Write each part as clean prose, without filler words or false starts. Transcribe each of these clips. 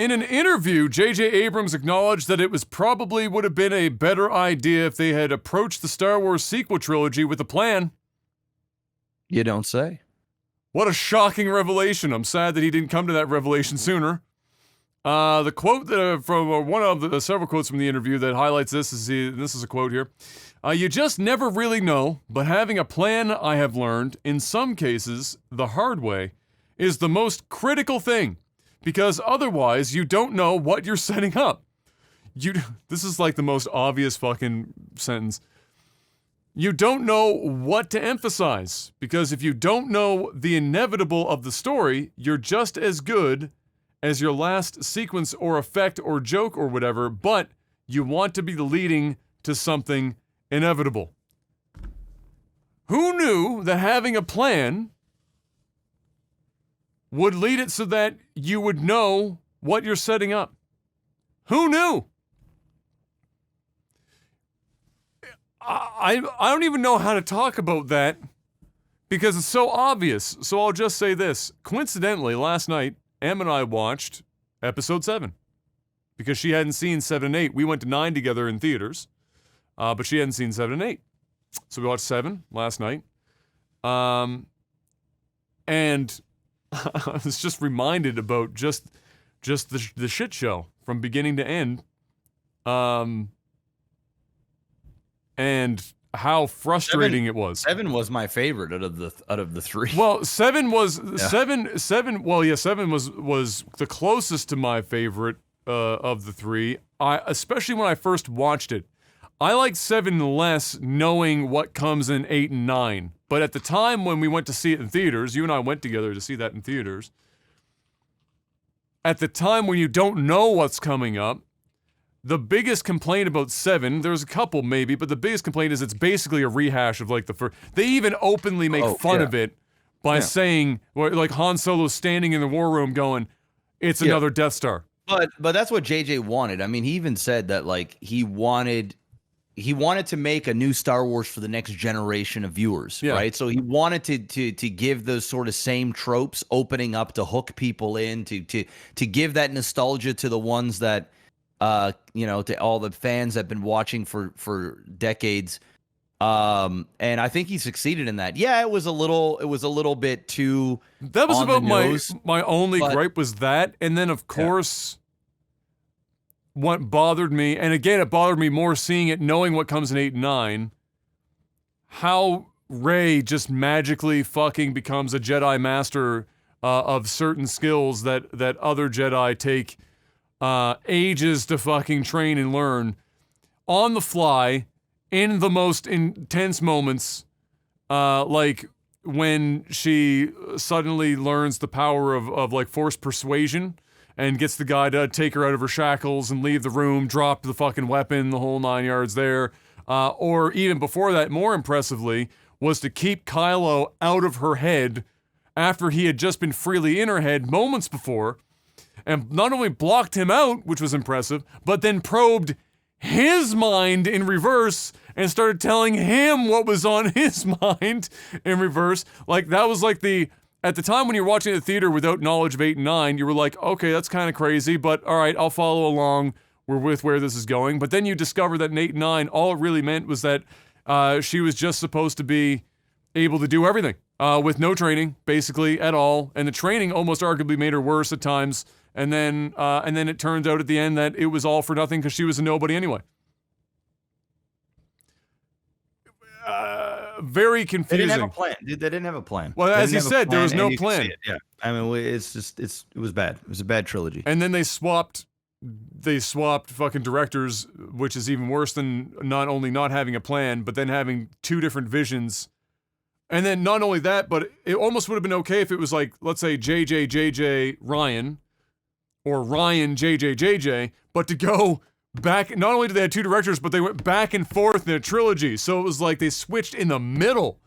In an interview, J.J. Abrams acknowledged that it was probably would have been a better idea if they had approached the Star Wars sequel trilogy with a plan. You don't say. What a shocking revelation. I'm sad that he didn't come to that revelation sooner. The quote from one of the several quotes from the interview that highlights this is a quote here. You just never really know, but having a plan, I have learned, in some cases, the hard way, is the most critical thing, because otherwise you don't know what you're setting up. This is like the most obvious fucking sentence. You don't know what to emphasize, because if you don't know the inevitable of the story, you're just as good as your last sequence or effect or joke or whatever, but you want to be leading to something inevitable. Who knew that having a plan would lead it so that you would know what you're setting up? Who knew? I don't even know how to talk about that because it's so obvious. So I'll just say this. Coincidentally, last night, Em and I watched episode 7 because she hadn't seen 7 and 8. We went to 9 together in theaters, but she hadn't seen 7 and 8. So we watched 7 last night. And I was just reminded about just the shit show from beginning to end. And how frustrating it was. 7 was my favorite out of the 3. Well, 7 was 7. Well, yeah, 7 was the closest to my favorite of the 3. Especially when I first watched it. I like 7 less knowing what comes in 8 and 9. But at the time when we went to see it in theaters, you and I went together to see that in theaters. At the time when you don't know what's coming up, the biggest complaint about 7, there's a couple maybe, but the biggest complaint is it's basically a rehash of like the first. They even openly make fun of it by saying, like Han Solo standing in the war room going, it's another Death Star. But that's what JJ wanted. I mean, he even said that like he wanted to make a new Star Wars for the next generation of viewers, right? So he wanted to give those sort of same tropes opening up to hook people in, to give that nostalgia to the ones that to all the fans that have been watching for decades. And I think he succeeded in that. Yeah, it was a little bit too. That was about my only gripe was that, and then of course, what bothered me, and again, it bothered me more seeing it, knowing what comes in 8 and 9. How Rey just magically fucking becomes a Jedi Master of certain skills that other Jedi take ages to fucking train and learn on the fly in the most intense moments, like when she suddenly learns the power of like force persuasion and gets the guy to take her out of her shackles and leave the room, drop the fucking weapon, the whole 9 yards there. Or even before that, more impressively, was to keep Kylo out of her head after he had just been freely in her head moments before, and not only blocked him out, which was impressive, but then probed his mind in reverse and started telling him what was on his mind in reverse. Like, that was like at the time when you're watching the theater without knowledge of 8 and 9, you were like, okay, that's kind of crazy, but all right, I'll follow along. We're with where this is going. But then you discover that in 8 and 9, all it really meant was that she was just supposed to be able to do everything with no training, basically, at all. And the training almost arguably made her worse at times. And then it turns out at the end that it was all for nothing because she was a nobody anyway. Very confusing. They didn't have a plan. Dude, they didn't have a plan. Well, as you said, there was no plan. Yeah. I mean, it was bad. It was a bad trilogy. And then they swapped fucking directors, which is even worse than not only not having a plan, but then having 2 different visions. And then not only that, but it almost would have been okay if it was like, let's say JJ Ryan or Ryan JJ, but to go back, not only did they have 2 directors, but they went back and forth in a trilogy. So it was like they switched in the middle,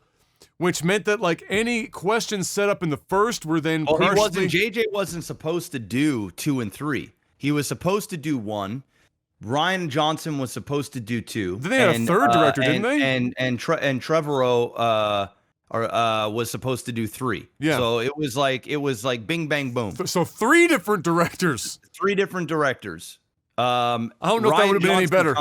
which meant that like any questions set up in the first were then JJ wasn't supposed to do 2 and 3. He was supposed to do 1. Ryan Johnson was supposed to do 2. Then they had a third director, didn't they? And Trevorrow or was supposed to do 3. Yeah. So it was like bing bang boom. So 3 different directors. 3 different directors. I don't know if that would have been any better.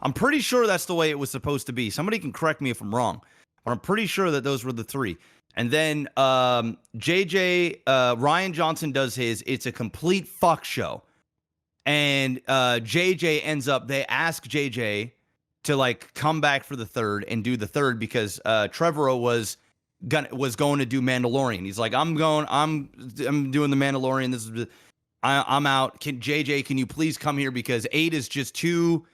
I'm pretty sure that's the way it was supposed to be. Somebody can correct me if I'm wrong, but I'm pretty sure that those were the 3. And then Ryan Johnson does his. It's a complete fuck show. And JJ ends up, they ask JJ to like come back for the 3rd and do the 3rd because Trevorrow was going to do Mandalorian. He's like, I'm doing the Mandalorian. This is I'm out. Can you please come here because 8 is just too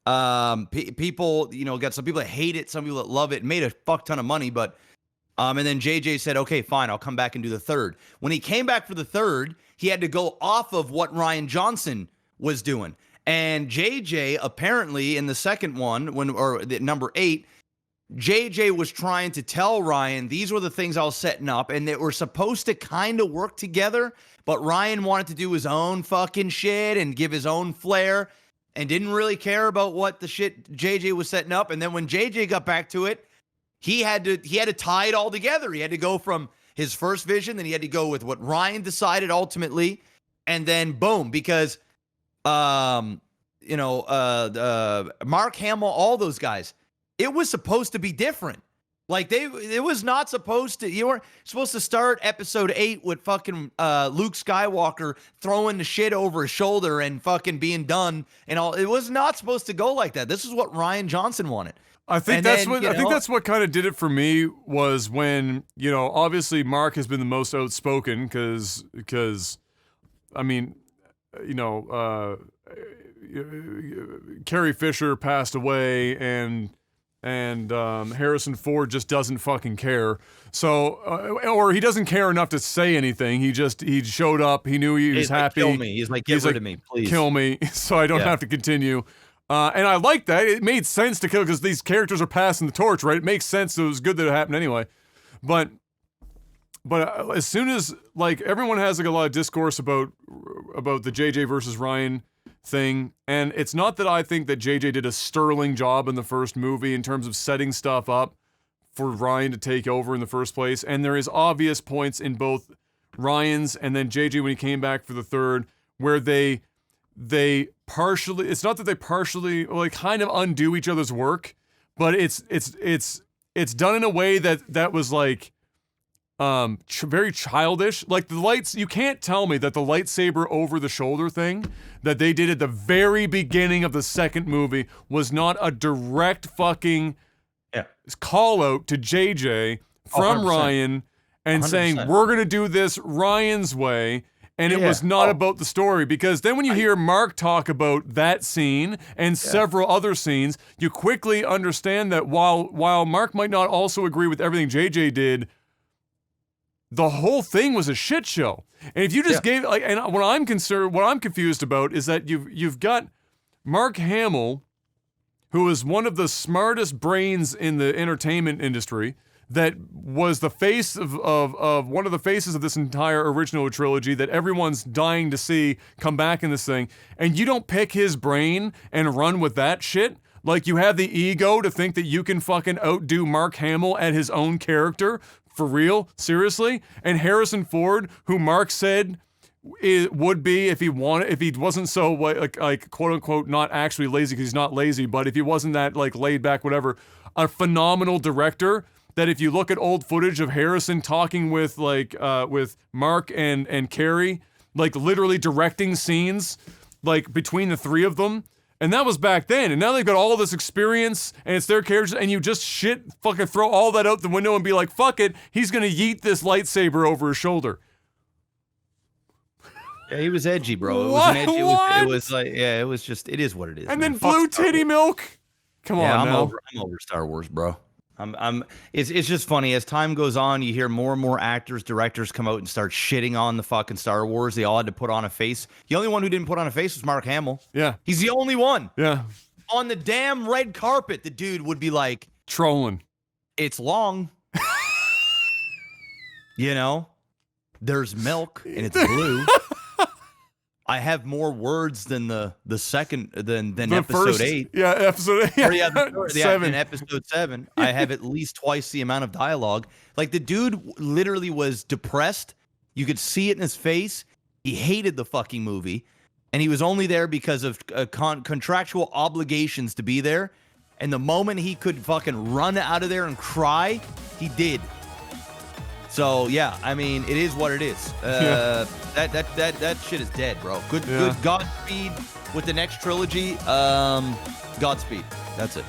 people, got some people that hate it, some people that love it. Made a fuck ton of money, but and then JJ said, okay, fine, I'll come back and do the 3rd. When he came back for the 3rd, he had to go off of what Ryan Johnson was doing. And JJ apparently in the second one, number 8, JJ was trying to tell Ryan these were the things I was setting up, and they were supposed to kind of work together, but Ryan wanted to do his own fucking shit and give his own flair and didn't really care about what the shit JJ was setting up. And then when JJ got back to it, he had to tie it all together. He had to go from his first vision, then he had to go with what Ryan decided ultimately, and then boom, because Mark Hamill, all those guys, it was supposed to be different. Like it was not supposed to. You weren't supposed to start episode 8 with fucking Luke Skywalker throwing the shit over his shoulder and fucking being done and all. It was not supposed to go like that. This is what Ryan Johnson wanted. I think that's what kind of did it for me was when, obviously Mark has been the most outspoken because I mean, Carrie Fisher passed away and Harrison Ford just doesn't fucking care. So, or he doesn't care enough to say anything. He showed up. He knew he was happy. Kill me. He's like, get rid of me, please. Kill me, so I don't have to continue. And I like that. It made sense to kill because these characters are passing the torch, right? It makes sense. So it was good that it happened anyway. But as soon as like everyone has like a lot of discourse about the JJ versus Ryan thing, and it's not that I think that JJ did a sterling job in the first movie in terms of setting stuff up for Ryan to take over in the first place, and there is obvious points in both Ryan's and then JJ when he came back for the 3rd where they partially, it's not that they partially like kind of undo each other's work, but it's done in a way that was like very childish. Like the lights, you can't tell me that the lightsaber over the shoulder thing that they did at the very beginning of the second movie was not a direct fucking call out to JJ from 100%. Ryan and 100%. saying, we're going to do this Ryan's way. And it was not about the story, because then when you hear Mark talk about that scene and several other scenes, you quickly understand that while Mark might not also agree with everything JJ did, the whole thing was a shit show. And if you just gave and what I'm confused about is that you've got Mark Hamill, who is one of the smartest brains in the entertainment industry, that was the face of one of the faces of this entire original trilogy that everyone's dying to see come back in this thing, and you don't pick his brain and run with that shit? Like, you have the ego to think that you can fucking outdo Mark Hamill at his own character? For real? Seriously? And Harrison Ford, who Mark said it would be if he wasn't so like quote unquote not actually lazy, because he's not lazy, but if he wasn't that like laid back whatever, a phenomenal director. That if you look at old footage of Harrison talking with Mark and Carrie, like literally directing scenes like between the 3 of them, and that was back then, and now they've got all this experience and it's their characters, and you just fucking throw all that out the window and be like, fuck it, he's gonna yeet this lightsaber over his shoulder. Yeah, he was edgy, bro. It was like, it was just, it is what it is. And then blue titty milk. Come on, I'm over Star Wars, bro. It's just funny. As time goes on, you hear more and more actors, directors come out and start shitting on the fucking Star Wars. They all had to put on a face. The only one who didn't put on a face was Mark Hamill. Yeah. He's the only one. Yeah. On the damn red carpet, the dude would be like, trolling. It's long. There's milk and it's blue. I have more words than the second than The episode first, 8. Yeah, episode 8. Or yeah, the 7. in episode 7, I have at least twice the amount of dialogue. Like the dude literally was depressed. You could see it in his face. He hated the fucking movie, and he was only there because of contractual obligations to be there. And the moment he could fucking run out of there and cry, he did. So yeah, I mean, it is what it is. That shit is dead, bro. Good Godspeed with the next trilogy. Godspeed. That's it.